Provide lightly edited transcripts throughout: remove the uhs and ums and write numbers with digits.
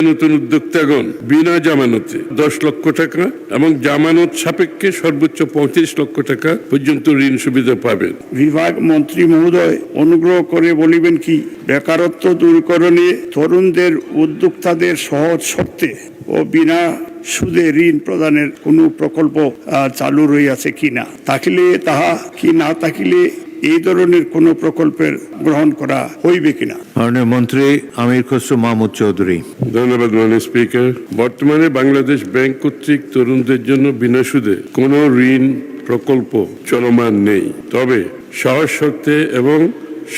নতুন উদ্যোক্তাগণ বিনা জামানতে 10 লক্ষ টাকা এবং জামানত সাপেক্ষে সর্বোচ্চ 35 লক্ষ টাকা পর্যন্ত ঋণ সুবিধা পাবেন। বিভাগ মন্ত্রী মহোদয়, অনুগ্রহ করে বলিবেন কি বেকারত্ব দূরীকরণে তরুণদের উদ্যোক্তাদের সহজ শর্তে ও বিনা সুদে ঋণ প্রদানের কোনো প্রকল্প চালু রইয়াছে কিনা, থাকিলে তাহা কি না থাকিলে এই ধরনের কোন প্রকল্পের গ্রহণ করা হইবে কিনা। মাননীয় মন্ত্রী আমির খসরু মাহমুদ চৌধুরী। ধন্যবাদ মাননীয় স্পিকার। বর্তমানে বাংলাদেশ ব্যাংক কর্তৃক তরুণদের জন্য বিনা সুদে কোনো ঋণ প্রকল্প চলমান নেই। তবে সহজ শর্তে এবং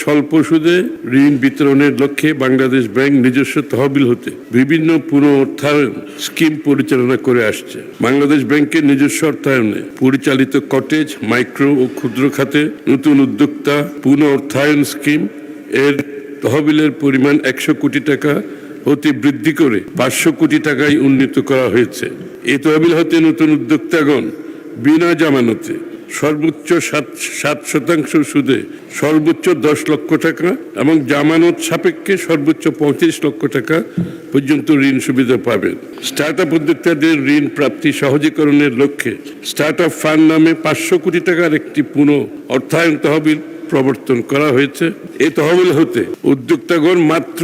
স্বল্প সুদে ঋণ বিতরণের লক্ষ্যে বাংলাদেশ ব্যাংক নিজস্ব তহবিল হতে বিভিন্ন পুনরুদ্ধার স্কিম পরিচালনা করে আসছে। বাংলাদেশ ব্যাংকের নিজস্ব অর্থায়নে পরিচালিত কটেজ, মাইক্রো ও ক্ষুদ্র খাতে নতুন উদ্যোক্তা পুনরুদ্ধার স্কিম এর তহবিলের পরিমাণ 100 কোটি টাকা হতে বৃদ্ধি করে 500 কোটি টাকায় উন্নীত করা হয়েছে। এই তহবিল হতে নতুন উদ্যোক্তাগণ বিনা জামানতে সর্বোচ্চ 7% সুদে সর্বোচ্চ 10 লক্ষ টাকা এবং জামানত সাপেক্ষে সর্বোচ্চ 35 লক্ষ টাকা পর্যন্ত ঋণ সুবিধা পাবেন। স্টার্ট আপ উদ্যোক্তাদের ঋণ প্রাপ্তি সহজীকরণের লক্ষ্যে স্টার্ট আপ ফান্ড নামে 500 কোটি টাকার একটি অর্থায়ন তহবিল প্রবর্তন করা হয়েছে। এই তহবিল হতে উদ্যোক্তাগণ মাত্র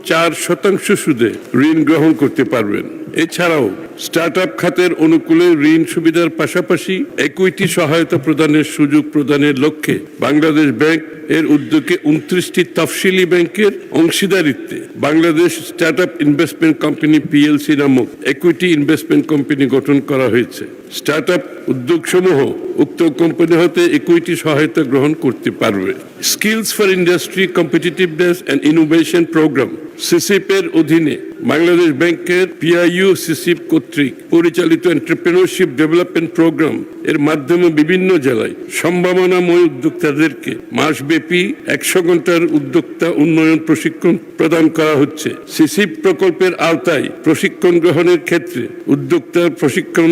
4% সুদে ঋণ গ্রহণ করতে পারবেন। এছাড়াও স্টার্ট আপ খাতের অনুকূলে ঋণ সুবিধার পাশাপাশি ইকুইটি সহায়তা প্রদানের সুযোগ প্রদানের লক্ষ্যে বাংলাদেশ ব্যাংক এর উদ্যোগে 29টি তফসিলি ব্যাংকের অংশীদারিত্বে Bangladesh startup investment company PLC নামক ইকুইটি ইনভেস্টমেন্ট কোম্পানি গঠন করা হয়েছে। স্টার্ট আপ উদ্যোগসমূহ উক্ত কোম্পানি হতে ইকুইটি সহায়তা গ্রহণ করতে পারবে। Skills for industry competitiveness and innovation programme সিসিপ এর অধীনে বাংলাদেশ ব্যাংকের পিআইইউ সিসিপ কর্তৃক পরিচালিত এন্টারপ্রেনিউরশিপ ডেভেলপমেন্ট প্রোগ্রাম এর মাধ্যমে বিভিন্ন জেলায় সম্ভাবনাময় উদ্যোক্তাদেরকে মাসব্যাপী 100 ঘন্টার উদ্যোক্তা উন্নয়ন প্রশিক্ষণ প্রদান করা হচ্ছে। সিসিপ প্রকল্পের আওতায় প্রশিক্ষণ গ্রহণের ক্ষেত্রে উদ্যোক্তার প্রশিক্ষণ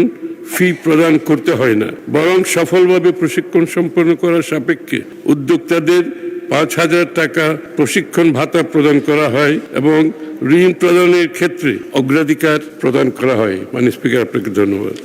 ফি প্রদান করতে হয় না, বরং সফলভাবে প্রশিক্ষণ সম্পন্ন করার সাপেক্ষে উদ্যোক্তাদের 5,000 টাকা প্রশিক্ষণ ভাতা প্রদান করা হয় এবং ঋণ প্রদানের ক্ষেত্রে অগ্রাধিকার প্রদান করা হয়। মাননীয় স্পিকার, আপনাকে ধন্যবাদ।